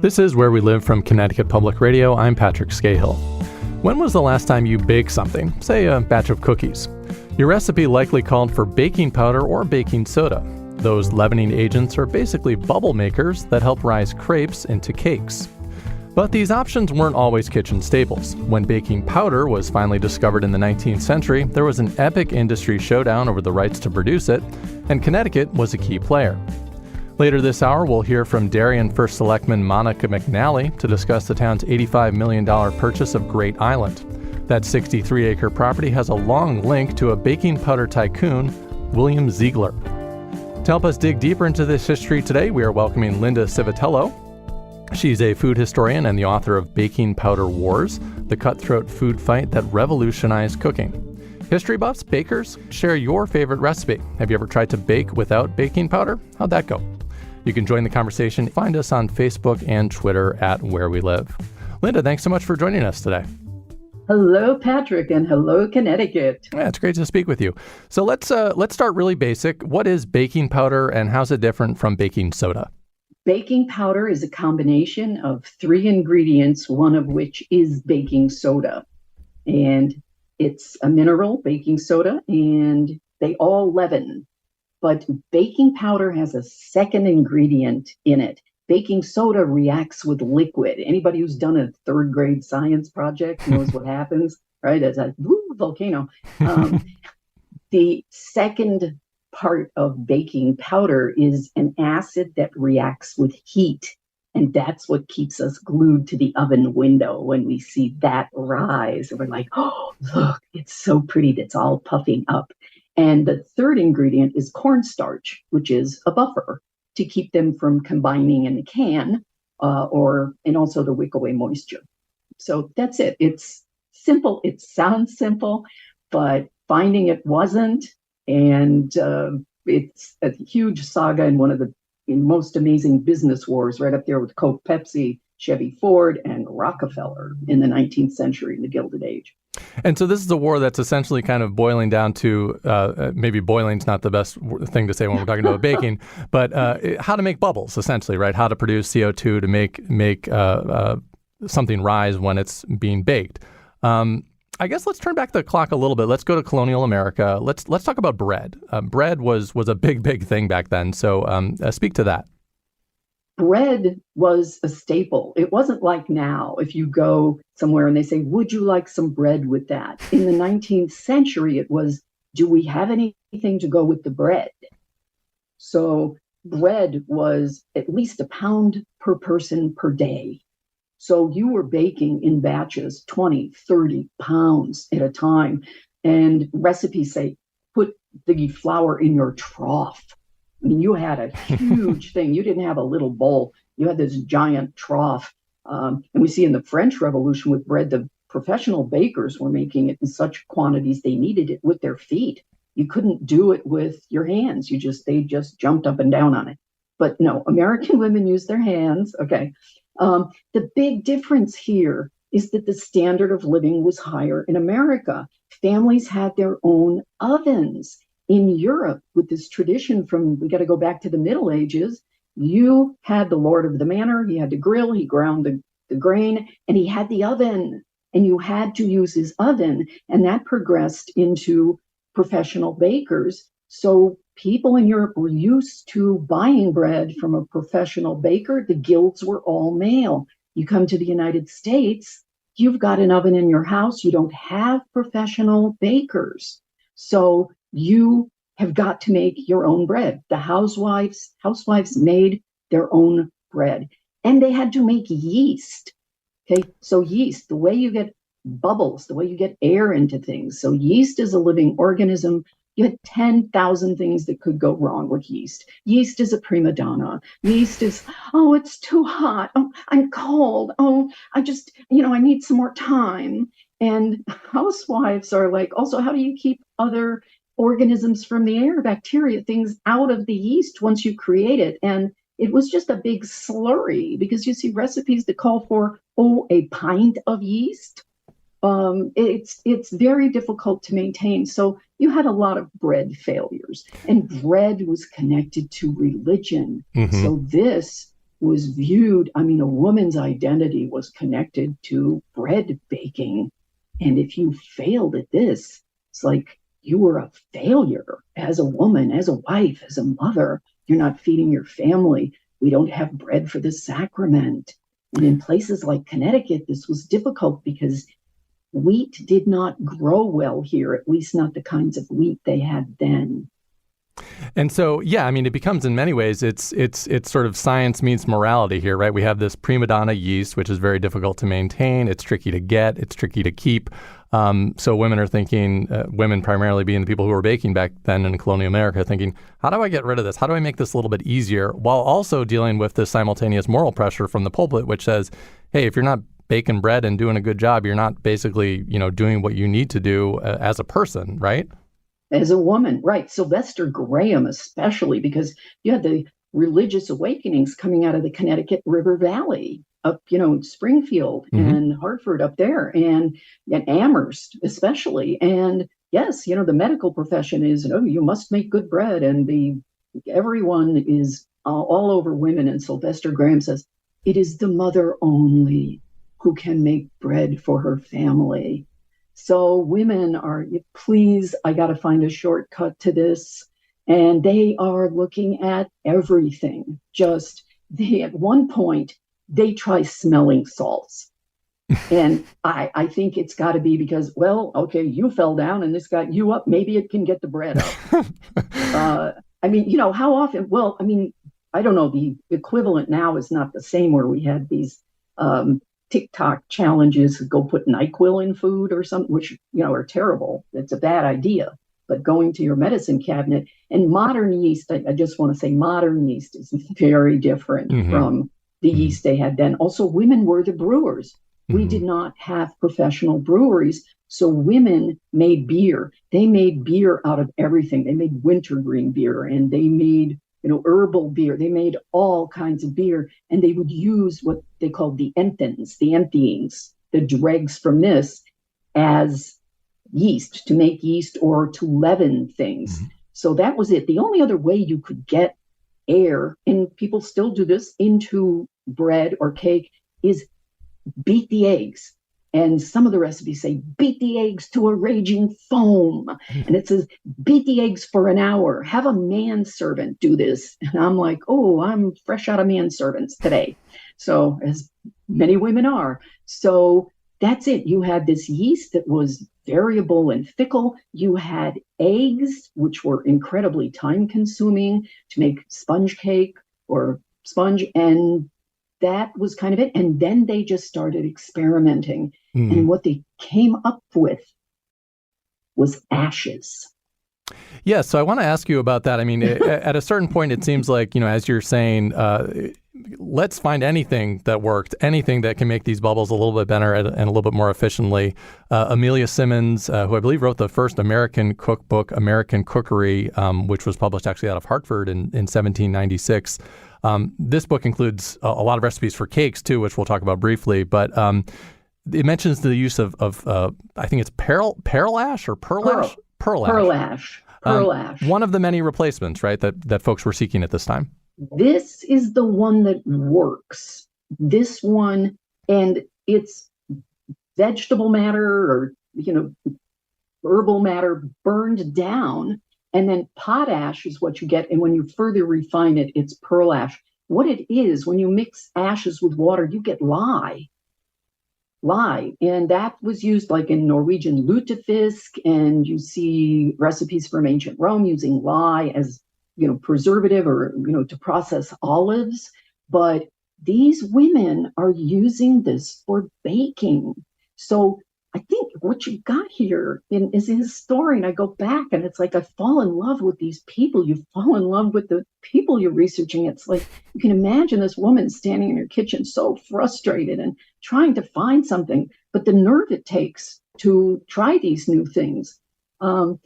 This is Where We Live from Connecticut Public Radio. I'm Patrick Scahill. When was the last time you baked something, say a batch of cookies? Your recipe likely called for baking powder or baking soda. Those leavening agents are basically bubble makers that help rise crepes into cakes. But these options weren't always kitchen staples. When baking powder was finally discovered in the 19th century, there was an epic industry showdown over the rights to produce it, and Connecticut was a key player. Later this hour, we'll hear from Darien First Selectman Monica McNally to discuss the town's $85 million purchase of Great Island. That 63-acre property has a long link to a baking powder tycoon, William Ziegler. To help us dig deeper into this history today, we are welcoming Linda Civitello. She's a food historian and the author of Baking Powder Wars, the Cutthroat Food Fight that Revolutionized Cooking. History buffs, bakers, share your favorite recipe. Have you ever tried to bake without baking powder? How'd that go? You can join the conversation. Find us on Facebook and Twitter at Where We Live. Linda, thanks so much for joining us today. Hello, Patrick, and hello, Connecticut. Yeah, it's great to speak with you. So let's start really basic. What is baking powder and how's it different from baking soda? Baking powder is a combination of 3 ingredients, one of which is baking soda. And it's a mineral, baking soda, and they all leaven. But baking powder has a second ingredient in it. Baking soda reacts with liquid. Anybody who's done a 3rd grade science project knows what happens, right? It's a volcano. The second part of baking powder is an acid that reacts with heat. And that's what keeps us glued to the oven window when we see that rise. And we're like, oh, look, it's so pretty. It's all puffing up. And the third ingredient is cornstarch, which is a buffer to keep them from combining in the can and also to wick away moisture. So that's it. It's simple. It sounds simple, but finding it wasn't. And it's a huge saga and one of the most amazing business wars, right up there with Coke, Pepsi, Chevy, Ford, and Rockefeller in the 19th century, in the Gilded Age. And so this is a war that's essentially kind of boiling down to, maybe boiling's not the best thing to say when we're talking about baking, but how to make bubbles, essentially, right? How to produce CO2 to make something rise when it's being baked. I guess let's turn back the clock a little bit. Let's go to colonial America. Let's talk about bread. Bread was a big thing back then. So speak to that. Bread was a staple. It wasn't like now, if you go somewhere and they say, would you like some bread with that? In the 19th century, it was, do we have anything to go with the bread? So bread was at least £1 pound per person per day. So you were baking in batches, 20, 30 pounds at a time. And recipes say, put the flour in your trough. I mean, you had a huge thing. You didn't have a little bowl. You had this giant trough. And we see in the French Revolution with bread, the professional bakers were making it in such quantities they needed it with their feet. You couldn't do it with your hands. They just jumped up and down on it. But no, American women use their hands. Okay. The big difference here is that the standard of living was higher in America. Families had their own ovens. In Europe, with this tradition we got to go back to the Middle Ages, you had the lord of the manor, he had the grill, he ground the grain, and he had the oven, and you had to use his oven, and that progressed into professional bakers. So people in Europe were used to buying bread from a professional baker. The guilds were all male. You come to the United States, you've got an oven in your house, you don't have professional bakers. So you have got to make your own bread. The housewives made their own bread, and they had to make yeast. Okay, so yeast, the way you get bubbles, the way you get air into things. So yeast is a living organism. You had 10,000 things that could go wrong with yeast. Yeast is a prima donna. Yeast is, oh, it's too hot. Oh, I'm cold. Oh, I need some more time. And housewives are like, also, how do you keep other organisms from the air, bacteria, things out of the yeast once you create it? And it was just a big slurry because you see recipes that call for, a pint of yeast. It's very difficult to maintain. So you had a lot of bread failures, and bread was connected to religion. Mm-hmm. So this was viewed, I mean, a woman's identity was connected to bread baking. And if you failed at this, it's like you were a failure as a woman, as a wife, as a mother. You're not feeding your family. We don't have bread for the sacrament. And in places like Connecticut, this was difficult because wheat did not grow well here, at least not the kinds of wheat they had then. And so, yeah, I mean, it becomes in many ways, it's sort of science meets morality here, right? We have this prima donna yeast, which is very difficult to maintain. It's tricky to get. It's tricky to keep. So women are thinking, women primarily being the people who were baking back then in colonial America, thinking, how do I get rid of this? How do I make this a little bit easier? While also dealing with this simultaneous moral pressure from the pulpit, which says, hey, if you're not baking bread and doing a good job, you're not basically, doing what you need to do as a person, right? As a woman, right. Sylvester Graham, especially, because you had the religious awakenings coming out of the Connecticut River Valley up, Springfield and Hartford up there, and Amherst especially. And yes, the medical profession is, you must make good bread, and everyone is all over women. And Sylvester Graham says, it is the mother only who can make bread for her family. So women are, please, I got to find a shortcut to this. And they are looking at everything. At one point, they try smelling salts. And I think it's got to be because, well, okay, you fell down and this got you up. Maybe it can get the bread up. How often? Well, I don't know. The equivalent now is not the same where we had these TikTok challenges, go put NyQuil in food or something, which, are terrible. It's a bad idea. But going to your medicine cabinet and modern yeast, I just want to say modern yeast is very different from the yeast they had then. Also, women were the brewers. We did not have professional breweries. So women made beer. They made beer out of everything. They made wintergreen beer and they made herbal beer. They made all kinds of beer, and they would use what they called the emptyings, the dregs from this, as yeast, to make yeast or to leaven things. So that was it. The only other way you could get air, and people still do this, into bread or cake is beat the eggs. And some of the recipes say, beat the eggs to a raging foam. And it says, beat the eggs for an hour. Have a manservant do this. And I'm like, oh, I'm fresh out of manservants today. So, as many women are. So that's it. You had this yeast that was variable and fickle. You had eggs, which were incredibly time consuming to make sponge cake or sponge. And that was kind of it. And then they just started experimenting. And what they came up with was ashes. Yeah, so I want to ask you about that. I mean, at a certain point, it seems like, as you're saying, let's find anything that worked, anything that can make these bubbles a little bit better and a little bit more efficiently. Amelia Simmons, who I believe wrote the first American cookbook, American Cookery, which was published actually out of Hartford in 1796. This book includes a lot of recipes for cakes, too, which we'll talk about briefly. But it mentions the use of I think it's pearl ash or pearl ash? Pearl ash. One of the many replacements, right, that folks were seeking at this time. This is the one that works. This one, and it's vegetable matter or, herbal matter burned down. And then potash is what you get. And when you further refine it, it's pearl ash. What it is, when you mix ashes with water, you get lye. And that was used like in Norwegian lutefisk. And you see recipes from ancient Rome using lye as, preservative or, to process olives. But these women are using this for baking. So I think what you got here is a historian. I go back and it's like I fall in love with these people. You fall in love with the people you're researching. It's like you can imagine this woman standing in her kitchen so frustrated and trying to find something, but the nerve it takes to try these new things.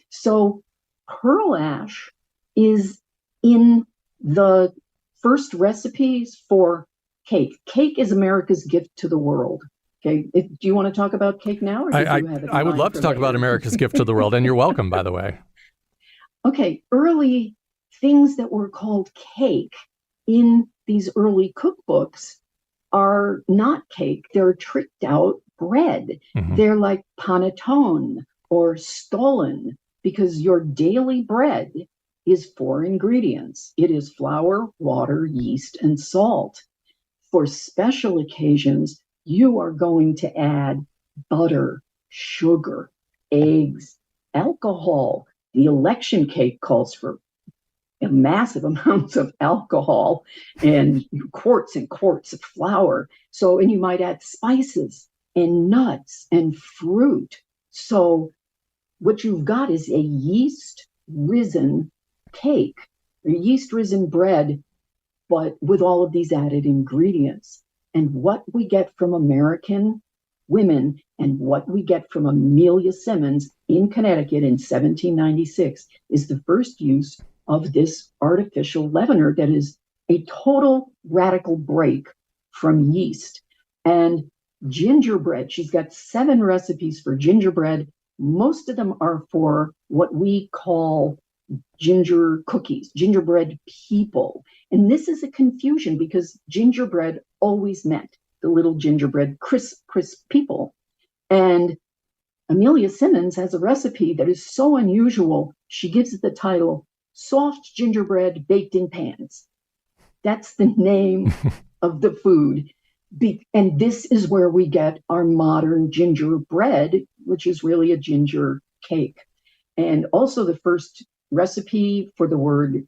So pearl ash is in the first recipes for cake. Cake is America's gift to the world. Okay. Do you want to talk about cake now? Or I would love to talk about America's gift to the world, and you're welcome, by the way. Okay. Early things that were called cake in these early cookbooks are not cake. They're tricked out bread. Mm-hmm. They're like panettone or stollen, because your daily bread is 4 ingredients. It is flour, water, yeast, and salt. For special occasions, you are going to add butter, sugar, eggs, alcohol. The election cake calls for massive amounts of alcohol and quarts of flour. So, and you might add spices and nuts and fruit. So what you've got is a yeast risen cake, a yeast risen bread, but with all of these added ingredients. And what we get from American women and what we get from Amelia Simmons in Connecticut in 1796 is the first use of this artificial leavener that is a total radical break from yeast. And gingerbread, she's got 7 recipes for gingerbread. Most of them are for what we call ginger cookies, gingerbread people. And this is a confusion because gingerbread always meant the little gingerbread crisp people. And Amelia Simmons has a recipe that is so unusual, she gives it the title Soft Gingerbread Baked in Pans. That's the name of the food. And this is where we get our modern gingerbread, which is really a ginger cake. And also the first recipe for the word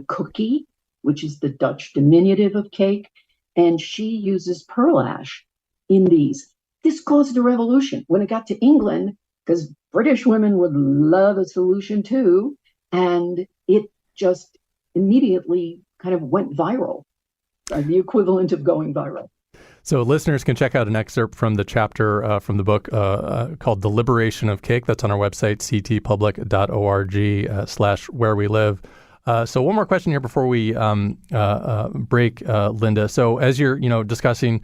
cookie, which is the Dutch diminutive of cake. And she uses pearl ash in these. This caused a revolution when it got to England, because British women would love a solution too. And it just immediately kind of went viral, the equivalent of going viral. So listeners can check out an excerpt from the chapter from the book called The Liberation of Cake. That's on our website, ctpublic.org/where we live. So one more question here before we break, Linda. So as you're discussing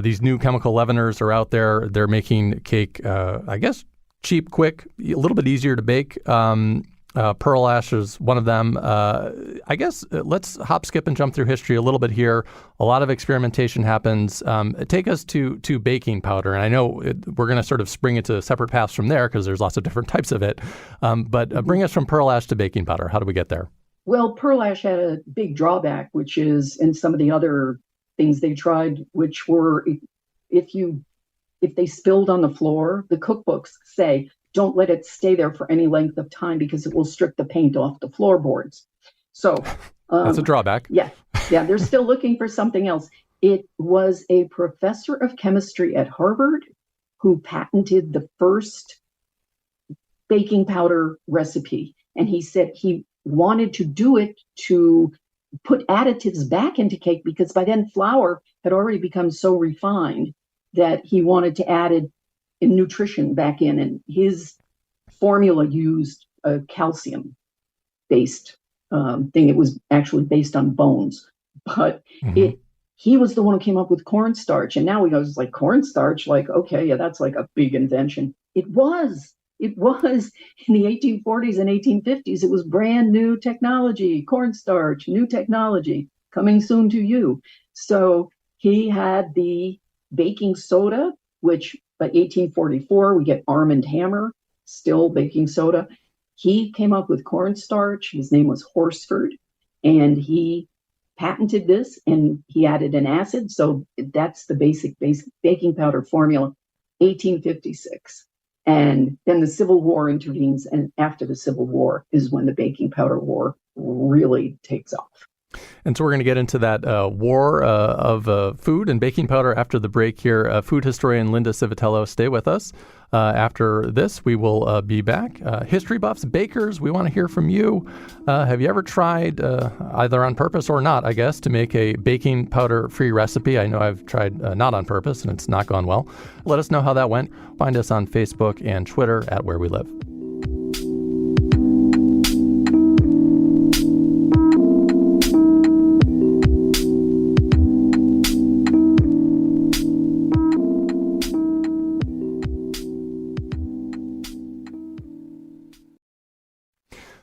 these new chemical leaveners are out there, they're making cake, I guess, cheap, quick, a little bit easier to bake. Pearl ash is one of them. I guess let's hop, skip, and jump through history a little bit here. A lot of experimentation happens. Take us to baking powder. And I know we're going to sort of spring into separate paths from there because there's lots of different types of it. But bring us from pearl ash to baking powder. How do we get there? Well, pearl ash had a big drawback, which is, and some of the other things they tried, which were if they spilled on the floor, the cookbooks say, don't let it stay there for any length of time because it will strip the paint off the floorboards. So that's a drawback. Yeah, they're still looking for something else. It was a professor of chemistry at Harvard who patented the first baking powder recipe. And he said he wanted to do it to put additives back into cake because by then flour had already become so refined that he wanted to add it in nutrition back in, and his formula used a calcium-based thing. It was actually based on bones, but he was the one who came up with cornstarch. And now we go, it's like cornstarch, like, okay, yeah, that's like a big invention. It was in the 1840s and 1850s. It was brand new technology, cornstarch, new technology coming soon to you. So he had the baking soda, which by 1844, we get Arm & Hammer, still baking soda. He came up with cornstarch. His name was Horsford, and he patented this, and he added an acid. So that's the basic baking powder formula, 1856. And then the Civil War intervenes, and after the Civil War is when the baking powder war really takes off. And so we're going to get into that war of food and baking powder after the break here. Food historian Linda Civitello, stay with us. After this, we will be back. History buffs, bakers, we want to hear from you. Have you ever tried, either on purpose or not, I guess, to make a baking powder-free recipe? I know I've tried not on purpose, and it's not gone well. Let us know how that went. Find us on Facebook and Twitter at Where We Live.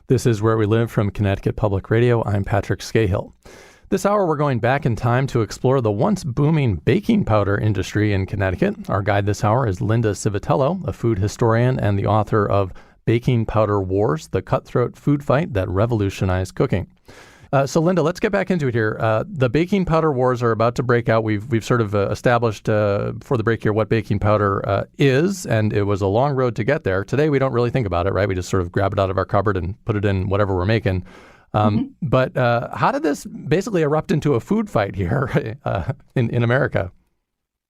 This is Where We Live from Connecticut Public Radio. I'm Patrick Scahill. This hour, we're going back in time to explore the once booming baking powder industry in Connecticut. Our guide this hour is Linda Civitello, a food historian and the author of Baking Powder Wars, the Cutthroat Food Fight that Revolutionized Cooking. So, Linda, let's get back into it here. The baking powder wars are about to break out. We've sort of established for the break here what baking powder is, and it was a long road to get there. Today, we don't really think about it, right? We just sort of grab it out of our cupboard and put it in whatever we're making. But how did this basically erupt into a food fight here in America?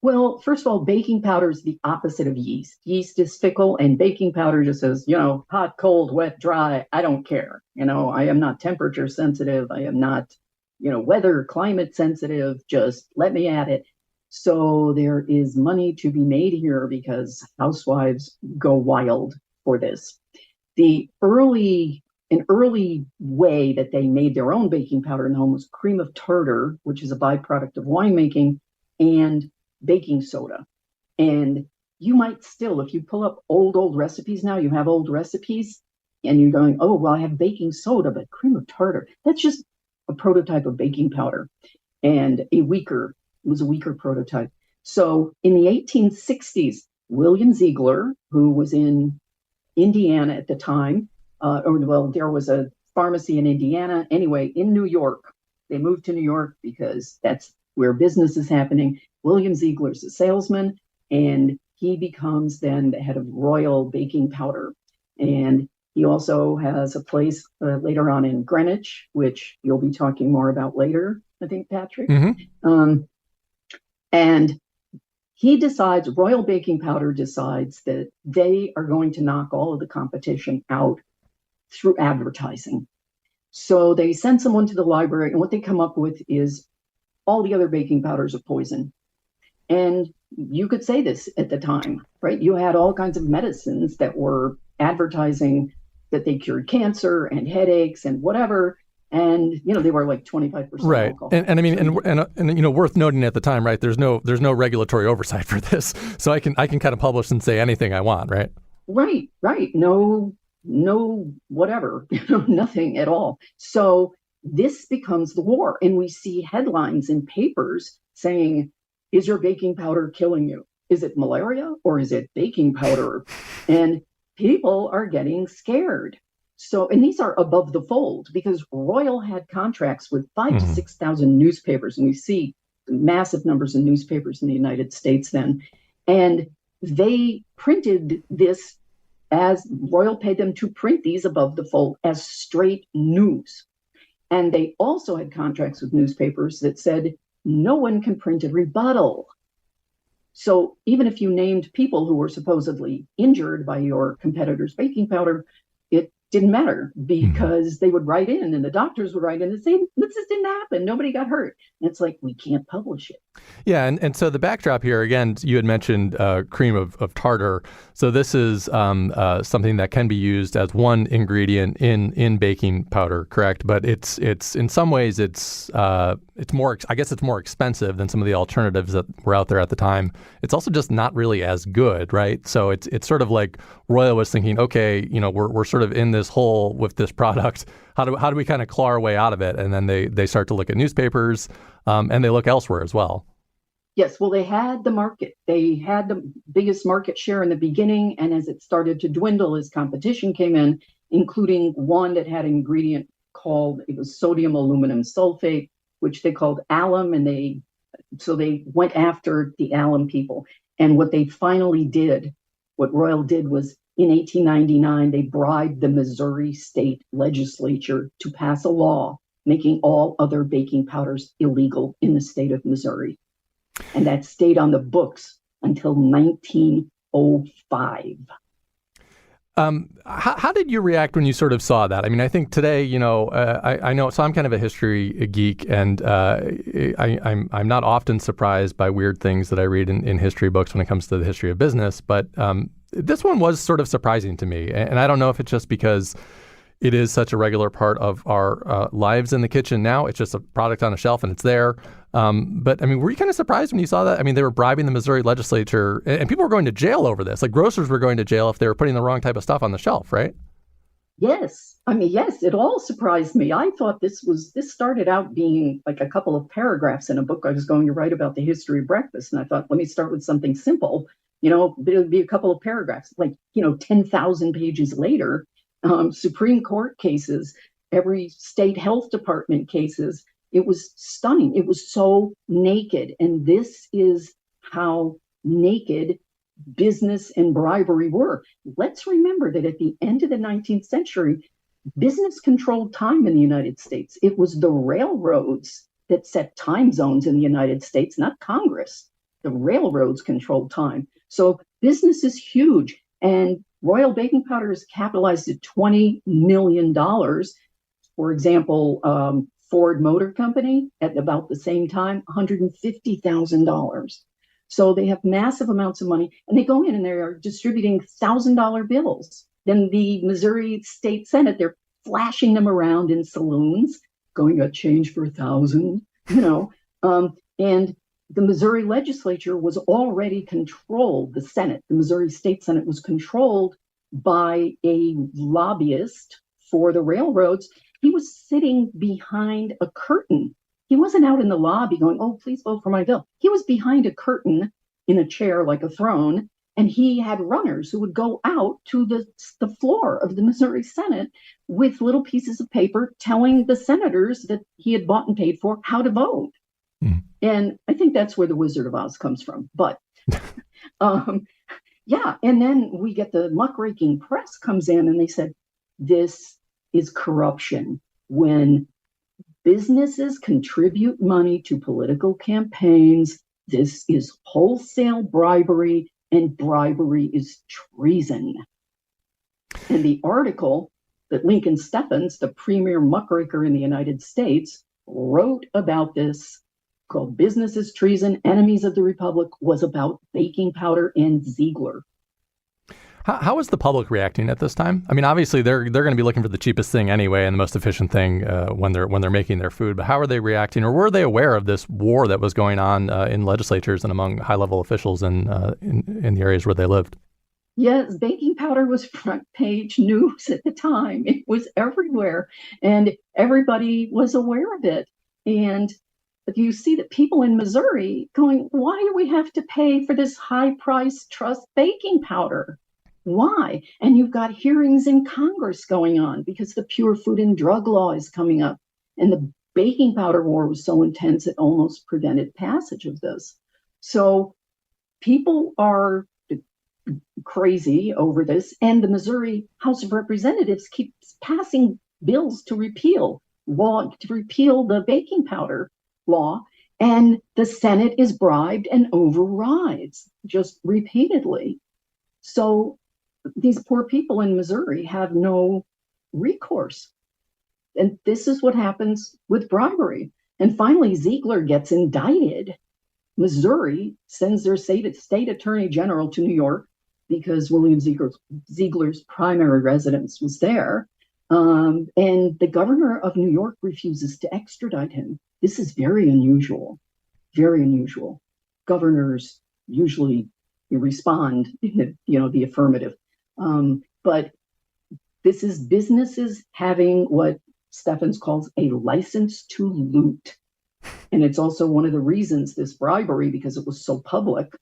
Well, first of all, baking powder is the opposite of yeast. Yeast is fickle, and baking powder just says, hot, cold, wet, dry. I don't care. I am not temperature sensitive. I am not, weather, climate sensitive. Just let me at it. So there is money to be made here because housewives go wild for this. An early way that they made their own baking powder in home was cream of tartar, which is a byproduct of winemaking, and baking soda. And you might still, if you pull up old recipes now, you have old recipes and you're going, oh, well, I have baking soda, but cream of tartar, that's just a prototype of baking powder and it was a weaker prototype. So in the 1860s, William Ziegler, who was in Indiana at the time, there was a pharmacy in Indiana. Anyway, in New York, they moved to New York because that's where business is happening. William Ziegler's a salesman, and he becomes then the head of Royal Baking Powder. And he also has a place later on in Greenwich, which you'll be talking more about later, I think, Patrick. Mm-hmm. And Royal Baking Powder decides that they are going to knock all of the competition out through advertising. So they send someone to the library, and what they come up with is all the other baking powders are poison. And you could say this at the time, right? You had all kinds of medicines that were advertising that they cured cancer and headaches and whatever. And, they were like 25% right. alcohol. And I mean, and worth noting at the time, right? There's no regulatory oversight for this. So I can kind of publish and say anything I want, right? Right. No, whatever, nothing at all. So this becomes the war. And we see headlines in papers saying, is your baking powder killing you? Is it malaria or is it baking powder? And people are getting scared. So, and these are above the fold because Royal had contracts with 5,000 to 6,000 newspapers. And we see massive numbers of newspapers in the United States then. And they printed this as Royal paid them to print these above the fold as straight news. And they also had contracts with newspapers that said, no one can print a rebuttal. So even if you named people who were supposedly injured by your competitor's baking powder, it didn't matter because they would write in and the doctors would write in and say, this didn't happen. Nobody got hurt. And it's like, we can't publish it. Yeah. And so the backdrop here, again, you had mentioned cream of tartar. So this is something that can be used as one ingredient in baking powder, correct? But it's in some ways it's more, I guess it's more expensive than some of the alternatives that were out there at the time. It's also just not really as good, right? So it's sort of like Royal was thinking, okay, we're sort of in this hole with this product. How do we kind of claw our way out of it? And then they start to look at newspapers and they look elsewhere as well. Yes, well, they had the market. They had the biggest market share in the beginning. And as it started to dwindle, as competition came in, including one that had an ingredient it was sodium aluminum sulfate, which they called alum. And so they went after the alum people. And what Royal did was in 1899, they bribed the Missouri state legislature to pass a law making all other baking powders illegal in the state of Missouri. And that stayed on the books until 1905. How did you react when you sort of saw that? I mean, I think today, I know, so I'm kind of a history geek, and I'm not often surprised by weird things that I read in history books when it comes to the history of business. But this one was sort of surprising to me. And I don't know if it's just because it is such a regular part of our lives in the kitchen now. It's just a product on a shelf and it's there. But I mean, were you kind of surprised when you saw that? I mean, they were bribing the Missouri legislature and people were going to jail over this. Like grocers were going to jail if they were putting the wrong type of stuff on the shelf, right? Yes. I mean, yes, it all surprised me. I thought this started out being like a couple of paragraphs in a book I was going to write about the history of breakfast. And I thought, let me start with something simple. But it would be a couple of paragraphs, like, 10,000 pages later, Supreme Court cases, every state health department cases. It was stunning. It was so naked. And this is how naked business and bribery were. Let's remember that at the end of the 19th century, business controlled time in the United States. It was the railroads that set time zones in the United States, not Congress. The railroads controlled time. So business is huge. And Royal Baking Powder is capitalized at $20 million. For example, Ford Motor Company at about the same time, $150,000. So they have massive amounts of money, and they go in and they are distributing $1,000 bills. Then the Missouri State Senate, they're flashing them around in saloons, going a change for 1,000, and the Missouri legislature was already controlled. The Senate, the Missouri State Senate, was controlled by a lobbyist for the railroads. He was sitting behind a curtain. He wasn't out in the lobby going, oh, please vote for my bill. He was behind a curtain in a chair like a throne, and he had runners who would go out to the floor of the Missouri Senate with little pieces of paper telling the senators that he had bought and paid for how to vote. Mm. And I think that's where the Wizard of Oz comes from. But yeah, and then we get the muckraking press comes in and they said, this is corruption. When businesses contribute money to political campaigns, this is wholesale bribery, and bribery is treason. And the article that Lincoln Steffens, the premier muckraker in the United States, wrote about this, called Business is Treason, Enemies of the Republic, was about baking powder and Ziegler. How is the public reacting at this time? I mean, obviously they're going to be looking for the cheapest thing anyway and the most efficient thing when they're making their food. But how are they reacting, or were they aware of this war that was going on in legislatures and among high-level officials in the areas where they lived? Yes, baking powder was front page news at the time. It was everywhere, and everybody was aware of it. And you see that people in Missouri going, why do we have to pay for this high-priced trust baking powder? Why? And you've got hearings in Congress going on because the Pure Food and Drug Law is coming up. And the baking powder war was so intense it almost prevented passage of this. So people are crazy over this. And the Missouri House of Representatives keeps passing bills to repeal the baking powder law. And the Senate is bribed and overrides just repeatedly. So these poor people in Missouri have no recourse. And this is what happens with bribery. And finally, Ziegler gets indicted. Missouri sends their state attorney general to New York because William Ziegler's primary residence was there. And the governor of New York refuses to extradite him. This is very unusual, very unusual. Governors usually respond, the affirmative. But this is businesses having what Steffens calls a license to loot. And it's also one of the reasons this bribery, because it was so public,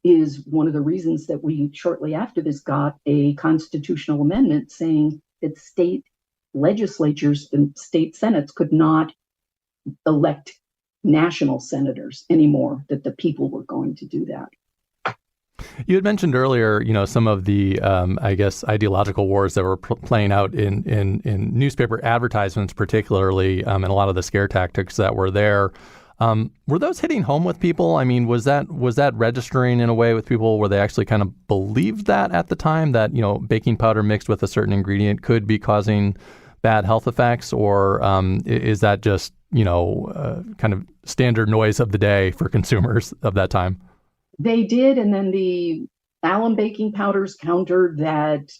is one of the reasons that we shortly after this got a constitutional amendment saying that state legislatures and state senates could not elect national senators anymore, that the people were going to do that. You had mentioned earlier, some of the, ideological wars that were playing out in newspaper advertisements, particularly, and a lot of the scare tactics that were there. Were those hitting home with people? I mean, was that registering in a way with people where they actually kind of believed that at the time, that, baking powder mixed with a certain ingredient could be causing bad health effects? Or is that just, kind of standard noise of the day for consumers of that time? They did, and then the alum baking powders countered that,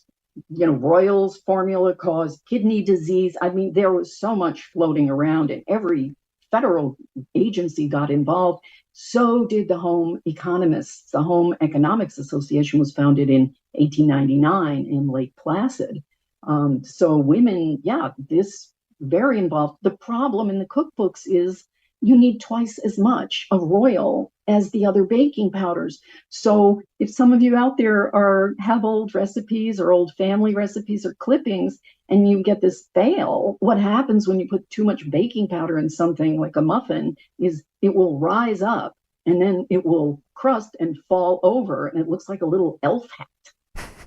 Royals formula caused kidney disease. I mean, there was so much floating around, and every federal agency got involved. So did the home economists. The Home Economics Association was founded in 1899 in Lake Placid. So women, yeah, this very involved. The problem in the cookbooks is you need twice as much of Royal as the other baking powders. So if some of you out there have old recipes or old family recipes or clippings, and you get this fail, what happens when you put too much baking powder in something like a muffin is it will rise up and then it will crust and fall over, and it looks like a little elf hat.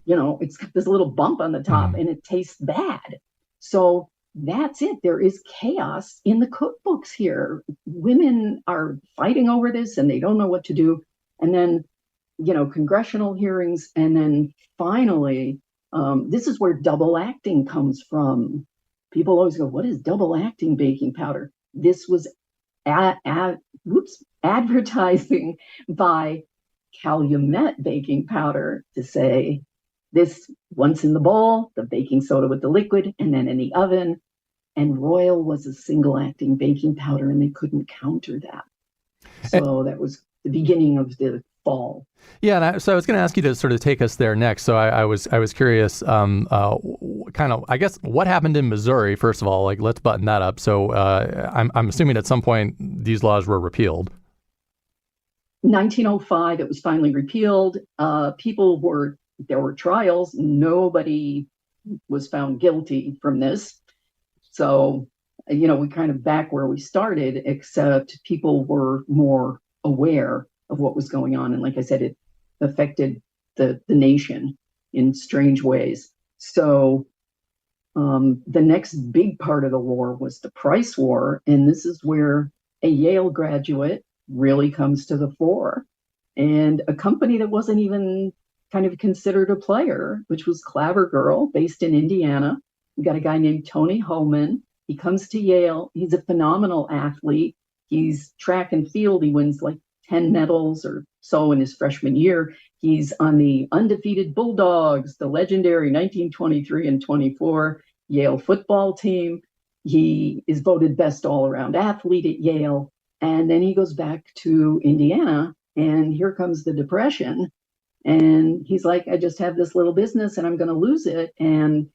It's got this little bump on the top and it tastes bad. So that's it. There is chaos in the cookbooks here. Women are fighting over this and they don't know what to do. And then, congressional hearings. And then finally, this is where double acting comes from. People always go, what is double acting baking powder? This was advertising by Calumet baking powder to say, this once in the bowl, the baking soda with the liquid, and then in the oven. And Royal was a single acting baking powder, and they couldn't counter that. So that was the beginning of the fall. Yeah, so I was going to ask you to sort of take us there next. So I was curious, kind of, I guess, what happened in Missouri, first of all. Like, let's button that up. So I'm assuming at some point these laws were repealed. 1905, it was finally repealed. There were trials. Nobody was found guilty from this. So, we kind of back where we started, except people were more aware of what was going on. And like I said, it affected the nation in strange ways. So the next big part of the war was the price war. And this is where a Yale graduate really comes to the fore. And a company that wasn't even kind of considered a player, which was Clabber Girl, based in Indiana. We got a guy named Tony Holman. He comes to Yale. He's a phenomenal athlete. He's track and field. He wins like 10 medals or so in his freshman year. He's on the undefeated Bulldogs, the legendary 1923 and 24 Yale football team. He is voted best all-around athlete at Yale. And then he goes back to Indiana, and here comes the Depression. And he's like, I just have this little business and I'm going to lose it. And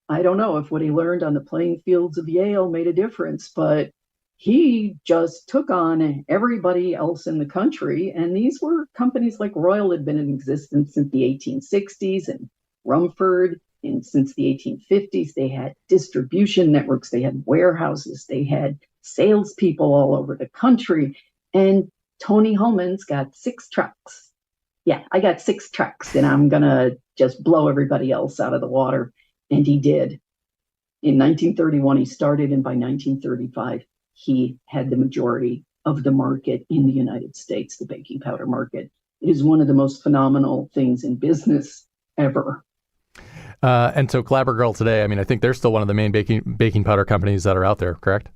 I don't know if what he learned on the playing fields of Yale made a difference, but he just took on everybody else in the country. And these were companies like Royal had been in existence since the 1860s, and Rumford since the 1850s. They had distribution networks, they had warehouses, they had salespeople all over the country. And Tony Holman's got 6 trucks. Yeah, I got 6 trucks and I'm going to just blow everybody else out of the water. And he did. In 1931, he started, and by 1935, he had the majority of the market in the United States, the baking powder market. It is one of the most phenomenal things in business ever. And so Clabber Girl today, I mean, I think they're still one of the main baking powder companies that are out there, correct?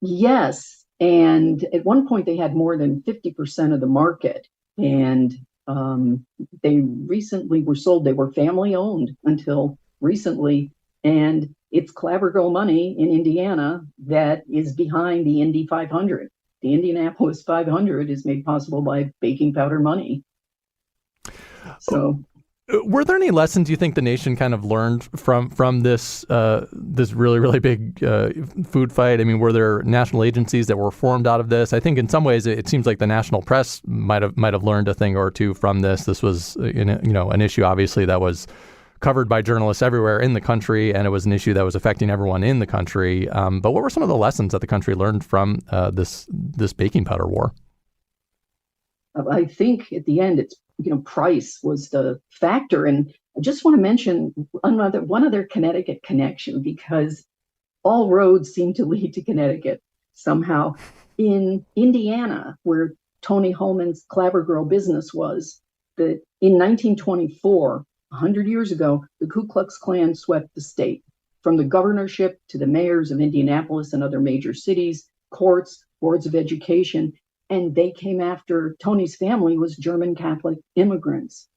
Yes. And at one point, they had more than 50% of the market. And they recently were sold. They were family owned until recently. And it's Clabber Girl money in Indiana that is behind the Indy 500. The Indianapolis 500 is made possible by baking powder money. So, were there any lessons you think the nation kind of learned from this this really, really big food fight? I mean, were there national agencies that were formed out of this? I think in some ways it seems like the national press might have learned a thing or two from this. This was an issue obviously that was covered by journalists everywhere in the country, and it was an issue that was affecting everyone in the country. But what were some of the lessons that the country learned from this baking powder war? I think at the end, it's price was the factor. And I just want to mention one other Connecticut connection, because all roads seem to lead to Connecticut somehow. In Indiana, where Tony Holman's Clabber Girl business was, in 1924, 100 years ago, the Ku Klux Klan swept the state, from the governorship to the mayors of Indianapolis and other major cities, courts, boards of education. And they came after Tony's family was German Catholic immigrants.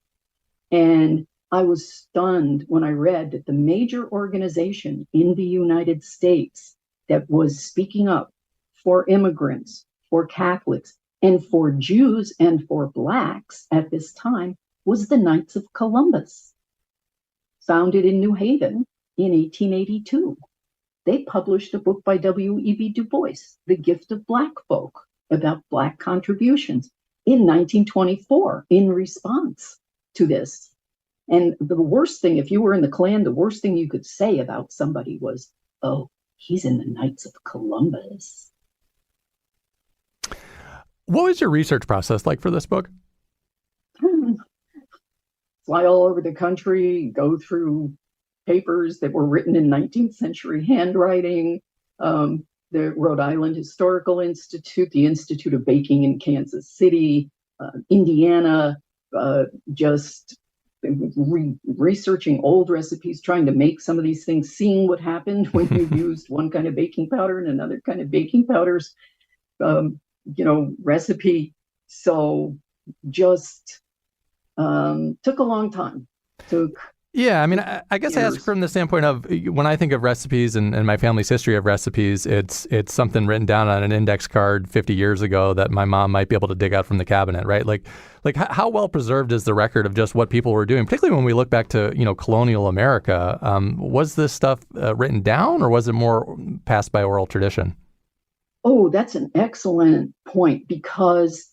And I was stunned when I read that the major organization in the United States that was speaking up for immigrants, for Catholics, and for Jews and for Blacks at this time was the Knights of Columbus, founded in New Haven in 1882. They published a book by W.E.B. Du Bois, The Gift of Black Folk, about Black contributions in 1924 in response to this. And the worst thing, if you were in the Klan, the worst thing you could say about somebody was, oh, he's in the Knights of Columbus. What was your research process like for this book? Fly all over the country, go through papers that were written in 19th century handwriting, the Rhode Island Historical Institute, the Institute of Baking in Kansas City, Indiana, just researching old recipes, trying to make some of these things, seeing what happened when you used one kind of baking powder and another kind of baking powder's, recipe. So just took a long time. Yeah, I mean, I guess I ask from the standpoint of when I think of recipes and my family's history of recipes, it's something written down on an index card 50 years ago that my mom might be able to dig out from the cabinet, right? Like how well preserved is the record of just what people were doing, particularly when we look back to, colonial America? Was this stuff written down, or was it more passed by oral tradition? Oh, that's an excellent point, because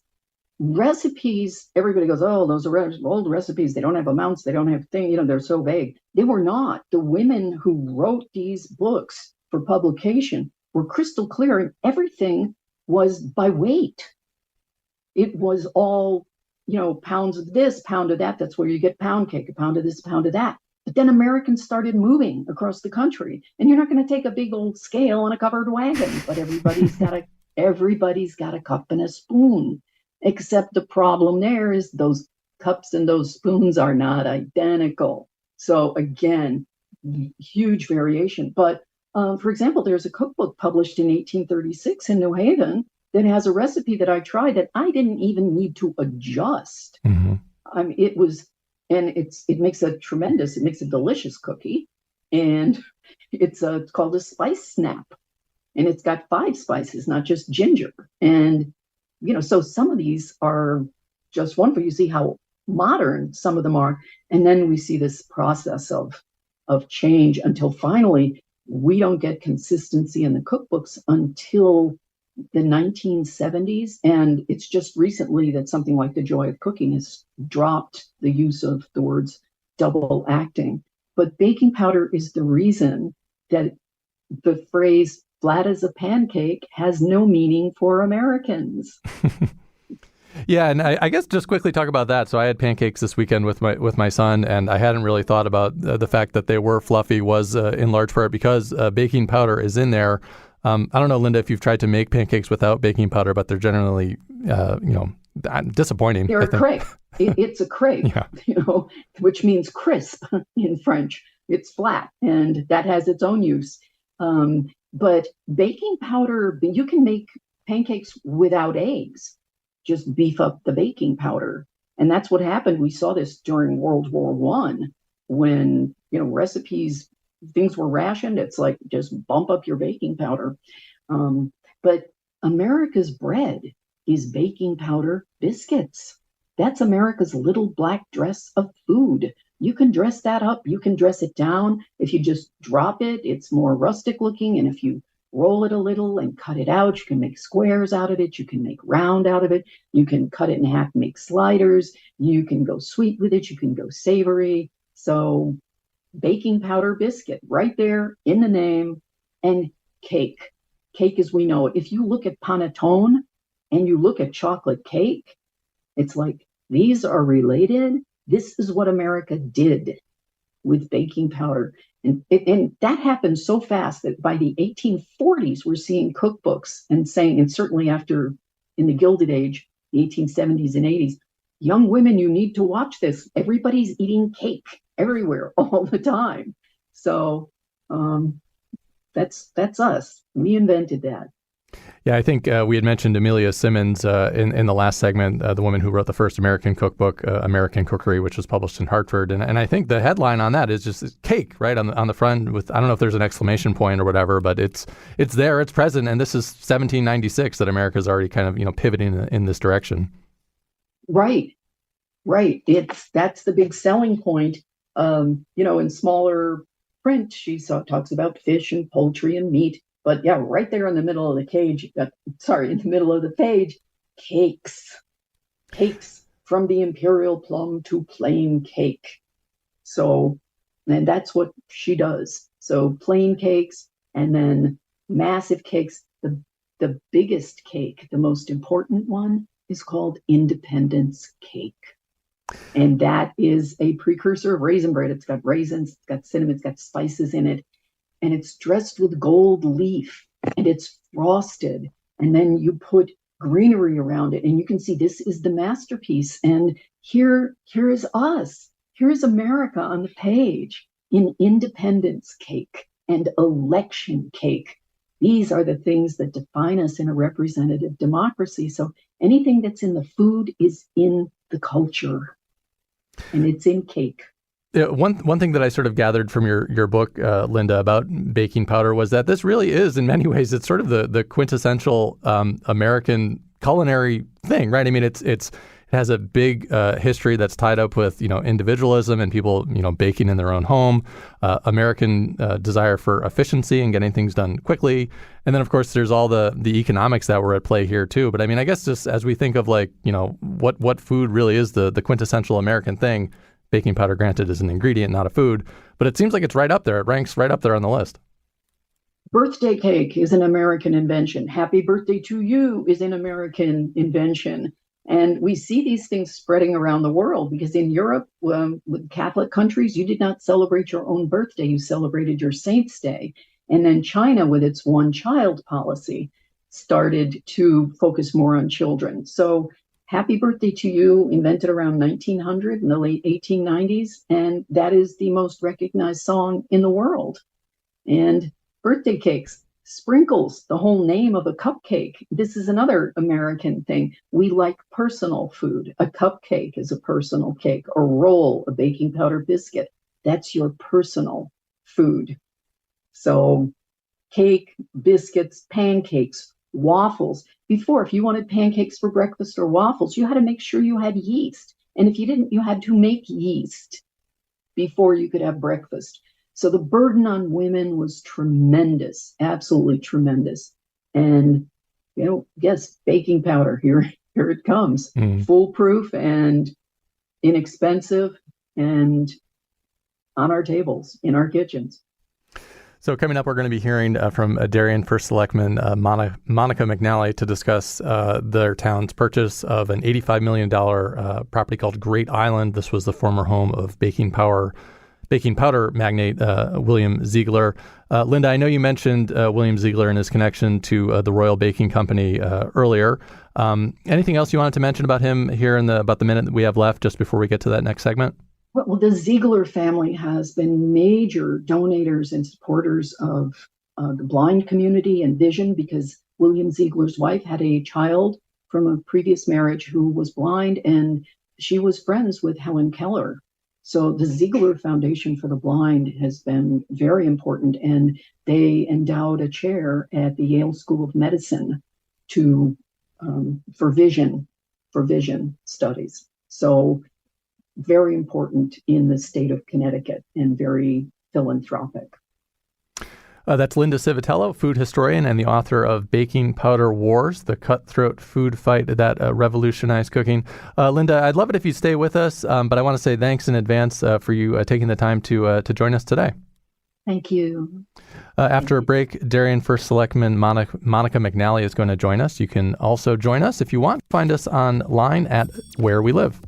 recipes, everybody goes, oh, those are old recipes. They don't have amounts. They don't have things, they're so vague. They were not. The women who wrote these books for publication were crystal clear, and everything was by weight. It was all, pounds of this, pound of that. That's where you get pound cake, a pound of this, a pound of that. But then Americans started moving across the country, and you're not going to take a big old scale and a covered wagon, but everybody's got a cup and a spoon. Except the problem there is those cups and those spoons are not identical. So again, huge variation. But for example, there's a cookbook published in 1836 in New Haven that has a recipe that I tried that I didn't even need to adjust. Mm-hmm. It makes a delicious cookie. And it's called a spice snap. And it's got 5 spices, not just ginger. And so some of these are just wonderful. You see how modern some of them are. And then we see this process of change until finally we don't get consistency in the cookbooks until the 1970s. And it's just recently that something like The Joy of Cooking has dropped the use of the words double acting. But baking powder is the reason that the phrase flat as a pancake has no meaning for Americans. Yeah, and I guess just quickly talk about that. So I had pancakes this weekend with my son, and I hadn't really thought about the fact that they were fluffy was in large part because baking powder is in there. I don't know, Linda, if you've tried to make pancakes without baking powder, but they're generally, disappointing. They're a crepe. It's a crepe, yeah. Which means crisp in French. It's flat, and that has its own use. But baking powder, you can make pancakes without eggs. Just beef up the baking powder. And that's what happened. We saw this during World War I when, recipes, things were rationed. It's like, just bump up your baking powder. But America's bread is baking powder biscuits. That's America's little black dress of food. You can dress that up. You can dress it down. If you just drop it, it's more rustic looking. And if you roll it a little and cut it out, you can make squares out of it. You can make round out of it. You can cut it in half, make sliders. You can go sweet with it. You can go savory. So baking powder biscuit right there in the name. And cake as we know it. If you look at panettone and you look at chocolate cake, it's like these are related. This is what America did with baking powder. And that happened so fast that by the 1840s, we're seeing cookbooks and saying, and certainly after in the Gilded Age, the 1870s and 80s, young women, you need to watch this. Everybody's eating cake everywhere all the time. So that's us. We invented that. Yeah, I think we had mentioned Amelia Simmons in the last segment, the woman who wrote the first American cookbook, American Cookery, which was published in Hartford. And I think the headline on that is just cake, right, on the front with, I don't know if there's an exclamation point or whatever, but it's there, it's present. And this is 1796 that America's already kind of, pivoting in this direction. Right. That's the big selling point. In smaller print, she talks about fish and poultry and meat. But yeah, right there in the middle of the in the middle of the page, cakes. Cakes, from the imperial plum to plain cake. So, and that's what she does. So plain cakes, and then massive cakes. The biggest cake, the most important one, is called Independence Cake. And that is a precursor of raisin bread. It's got raisins, it's got cinnamon, it's got spices in it, and it's dressed with gold leaf, and it's frosted. And then you put greenery around it, and you can see this is the masterpiece. And here is us. Here is America on the page in Independence Cake and Election Cake. These are the things that define us in a representative democracy. So anything that's in the food is in the culture, and it's in cake. Yeah, one thing that I sort of gathered from your book, Linda, about baking powder was that this really is, in many ways, it's sort of the quintessential American culinary thing, right? I mean, it has a big history that's tied up with, individualism and people, baking in their own home, American desire for efficiency and getting things done quickly. And then, of course, there's all the economics that were at play here, too. But I mean, I guess just as we think of what food really is the quintessential American thing, baking powder, granted, is an ingredient, not a food, but it seems like it's right up there. It ranks right up there on the list. Birthday cake is an American invention. Happy birthday to you is an American invention. And we see these things spreading around the world because in Europe, with Catholic countries, you did not celebrate your own birthday. You celebrated your saint's day. And then China, with its one-child policy, started to focus more on children. So Happy Birthday to You, invented around 1900 in the late 1890s, and that is the most recognized song in the world. And birthday cakes, sprinkles, the whole name of a cupcake. This is another American thing. We like personal food. A cupcake is a personal cake. A roll, a baking powder biscuit, that's your personal food. So cake, biscuits, pancakes, waffles. Before, if you wanted pancakes for breakfast or waffles, you had to make sure you had yeast. And if you didn't, you had to make yeast before you could have breakfast. So the burden on women was tremendous, absolutely tremendous. And, yes, baking powder, here it comes. Foolproof and inexpensive and on our tables, in our kitchens. So coming up, we're going to be hearing from Darien First Selectman Monica McNally to discuss their town's purchase of an $85 million property called Great Island. This was the former home of baking powder magnate William Ziegler. Linda, I know you mentioned William Ziegler and his connection to the Royal Baking Company earlier. Anything else you wanted to mention about him here in about the minute that we have left just before we get to that next segment? Well, the Ziegler family has been major donators and supporters of the blind community and vision, because William Ziegler's wife had a child from a previous marriage who was blind, and she was friends with Helen Keller. So the Ziegler Foundation for the Blind has been very important, and they endowed a chair at the Yale School of Medicine for vision studies. So very important in the state of Connecticut and very philanthropic. That's Linda Civitello, food historian and the author of Baking Powder Wars, the Cutthroat Food Fight that revolutionized cooking. Linda, I'd love it if you stay with us, but I want to say thanks in advance for you taking the time to join us today. Thank you. After a break, Darien First Selectman Monica McNally is going to join us. You can also join us if you want. Find us online at Where We Live.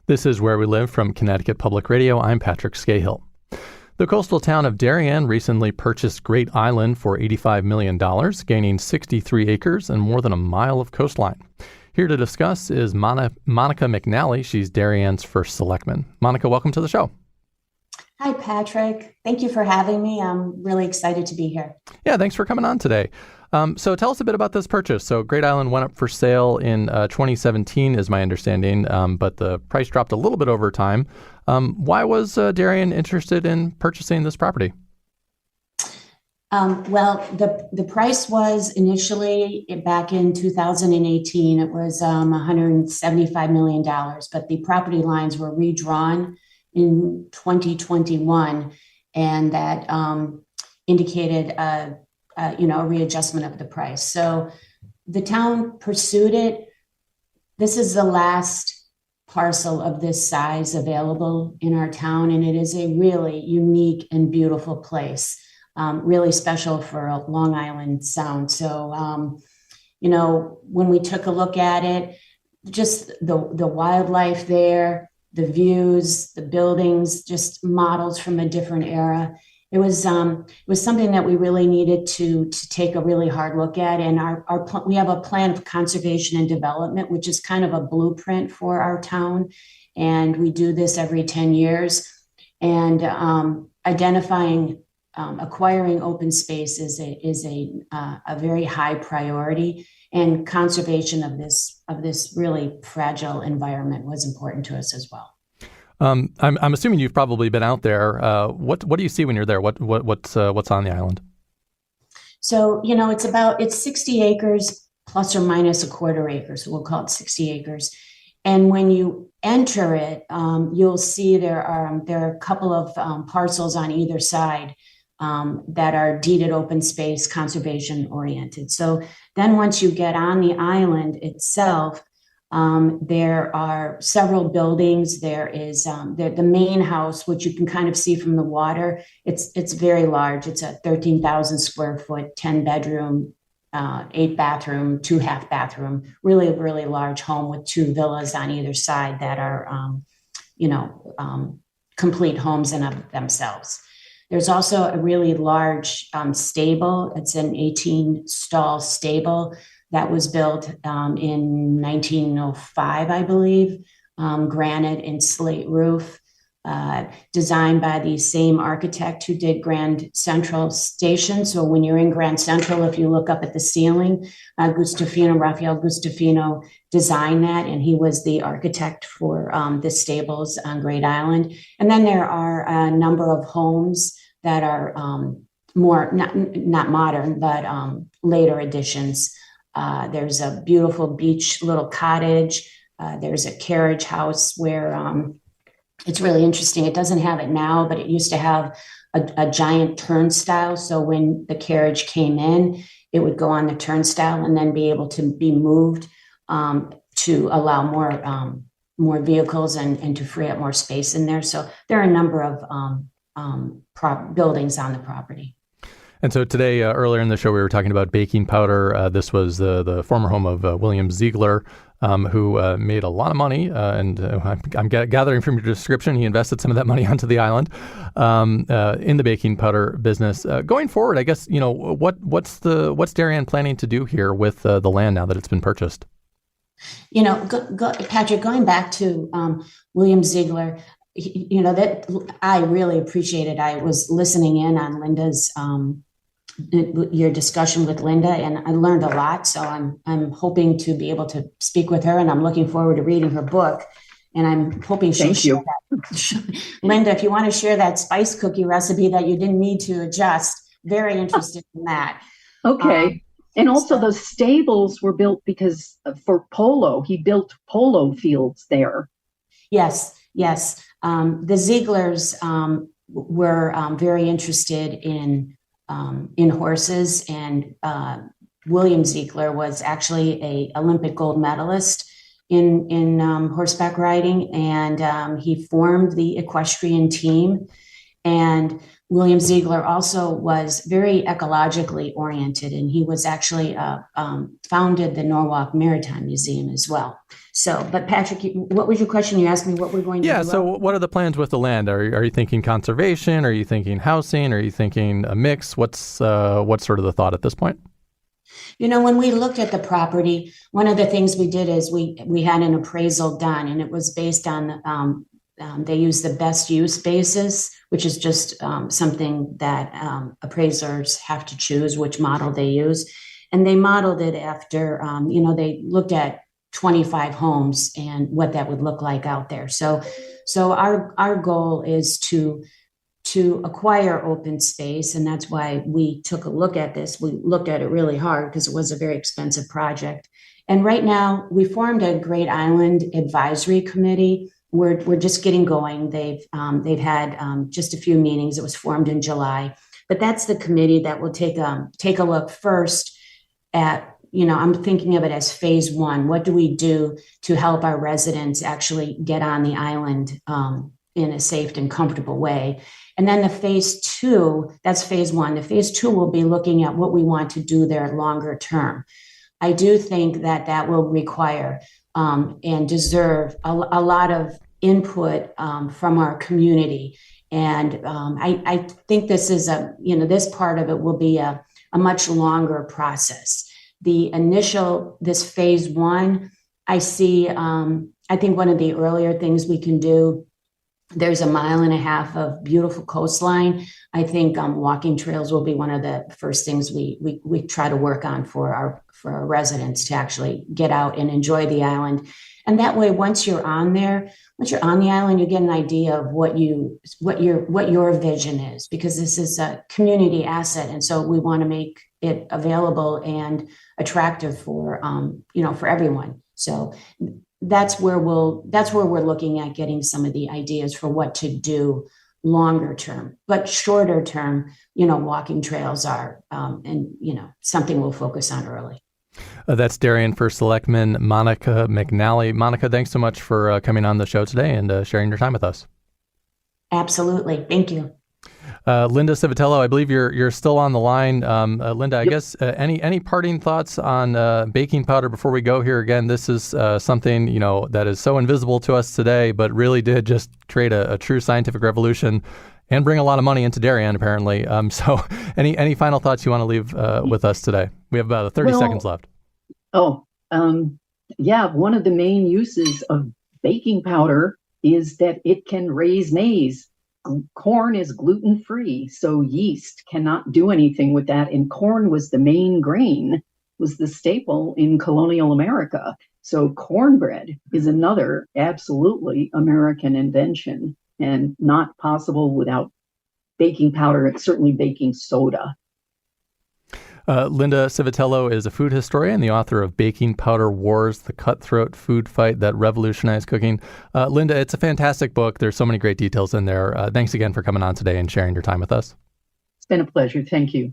This is Where We Live from Connecticut Public Radio. I'm Patrick Scahill. The coastal town of Darien recently purchased Great Island for $85 million, gaining 63 acres and more than a mile of coastline. Here to discuss is Monica McNally. She's Darien's first selectman. Monica, welcome to the show. Hi, Patrick. Thank you for having me. I'm really excited to be here. Yeah, thanks for coming on today. So tell us a bit about this purchase. So Great Island went up for sale in 2017, is my understanding, but the price dropped a little bit over time. Why was Darien interested in purchasing this property? Well, the price was initially back in 2018, it was $175 million, but the property lines were redrawn in 2021, and that indicated a readjustment of the price. So the town pursued it. This is the last parcel of this size available in our town, and it is a really unique and beautiful place, really special for Long Island Sound. So, when we took a look at it, just the wildlife there, the views, the buildings, just models from a different era. It was something that we really needed to take a really hard look at. And we have a plan of conservation and development, which is kind of a blueprint for our town. And we do this every 10 years. And acquiring open space is a very high priority. And conservation of this really fragile environment was important to us as well. I'm assuming you've probably been out there. What do you see when you're there? What's on the island? So it's 60 acres plus or minus a quarter acre. So we'll call it 60 acres. And when you enter it, you'll see there are a couple of parcels on either side that are deeded open space, conservation oriented. So then once you get on the island itself, there are several buildings. There is the main house, which you can kind of see from the water. It's very large. It's a 13,000 square foot, 10 bedroom, 8 bathroom, 2 half bathroom, really, really large home with 2 villas on either side that are, complete homes in of themselves. There's also a really large stable. It's an 18-stall stable that was built in 1905, I believe, granite and slate roof, designed by the same architect who did Grand Central Station. So when you're in Grand Central, if you look up at the ceiling, Raphael Gustafino designed that, and he was the architect for the stables on Great Island. And then there are a number of homes that are more, not modern, but later additions. There's a beautiful beach little cottage. There's a carriage house where it's really interesting. It doesn't have it now, but it used to have a giant turnstile. So when the carriage came in, it would go on the turnstile and then be able to be moved to allow more vehicles and to free up more space in there. So there are a number of buildings on the property. And so today, earlier in the show, we were talking about baking powder. This was the former home of William Ziegler, who made a lot of money. And I'm gathering from your description, he invested some of that money onto the island in the baking powder business. Going forward, I guess, what's Darien planning to do here with the land now that it's been purchased? Patrick, going back to William Ziegler, that I really appreciated. I was listening in on Linda's your discussion with Linda, and I learned a lot. So I'm hoping to be able to speak with her, and I'm looking forward to reading her book. And I'm hoping she'll share that. Linda, if you want to share that spice cookie recipe that you didn't need to adjust, very interested in that. Okay. And also those stables were built because for polo, he built polo fields there. Yes. The Zieglers were very interested in horses, and William Ziegler was actually a Olympic gold medalist in horseback riding, and he formed the equestrian team. And William Ziegler also was very ecologically oriented, and he was actually founded the Norwalk Maritime Museum as well. So, but Patrick, what was your question? You asked me what we're going to do. Yeah, so what are the plans with the land? Are you thinking conservation? Are you thinking housing? Are you thinking a mix? What's sort of the thought at this point? When we looked at the property, one of the things we did is we had an appraisal done, and it was based on They use the best use basis, which is just something that appraisers have to choose which model they use. And they modeled it after, they looked at 25 homes and what that would look like out there. So our goal is to acquire open space, and that's why we took a look at this. We looked at it really hard because it was a very expensive project. And right now, we formed a Great Island Advisory Committee. We're just getting going. They've had just a few meetings. It was formed in July, but that's the committee that will take a look first at, I'm thinking of it as phase one. What do we do to help our residents actually get on the island in a safe and comfortable way? And then the phase two, that's phase one. The phase two will be looking at what we want to do there longer term. I do think that will require and deserve a lot of input from our community. And I think this is this part of it will be a much longer process. This phase one, I see, I think one of the earlier things we can do, there's 1.5 miles of beautiful coastline. I think walking trails will be one of the first things we try to work on for our residents to actually get out and enjoy the island. And that way, once you're on the island, you get an idea of what your vision is, because this is a community asset, and so we want to make it available and attractive for everyone. So that's where we're looking at getting some of the ideas for what to do longer term. But shorter term, walking trails are something we'll focus on early. That's Darien First Selectman Monica McNally. Monica, thanks so much for coming on the show today and sharing your time with us. Absolutely. Thank you. Linda Civitello, I believe you're still on the line. Linda, I Yep. guess any parting thoughts on baking powder before we go here? Again, this is something that is so invisible to us today, but really did just create a true scientific revolution and bring a lot of money into Darien, apparently. So any final thoughts you want to leave with us today? We have about 30 seconds left. One of the main uses of baking powder is that it can raise maize. Corn is gluten-free, so yeast cannot do anything with that. And corn was the main grain, was the staple in colonial America. So cornbread is another absolutely American invention and not possible without baking powder and certainly baking soda. Linda Civitello is a food historian, the author of Baking Powder Wars, The Cutthroat Food Fight That Revolutionized Cooking. Linda, it's a fantastic book. There's so many great details in there. Thanks again for coming on today and sharing your time with us. It's been a pleasure. Thank you.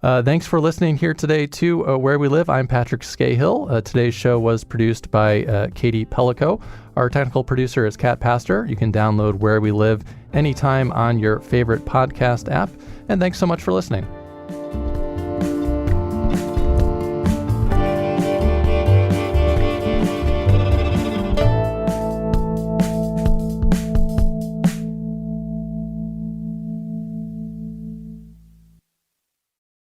Thanks for listening here today to Where We Live. I'm Patrick Scahill. Today's show was produced by Katie Pellico. Our technical producer is Kat Pastor. You can download Where We Live anytime on your favorite podcast app. And thanks so much for listening.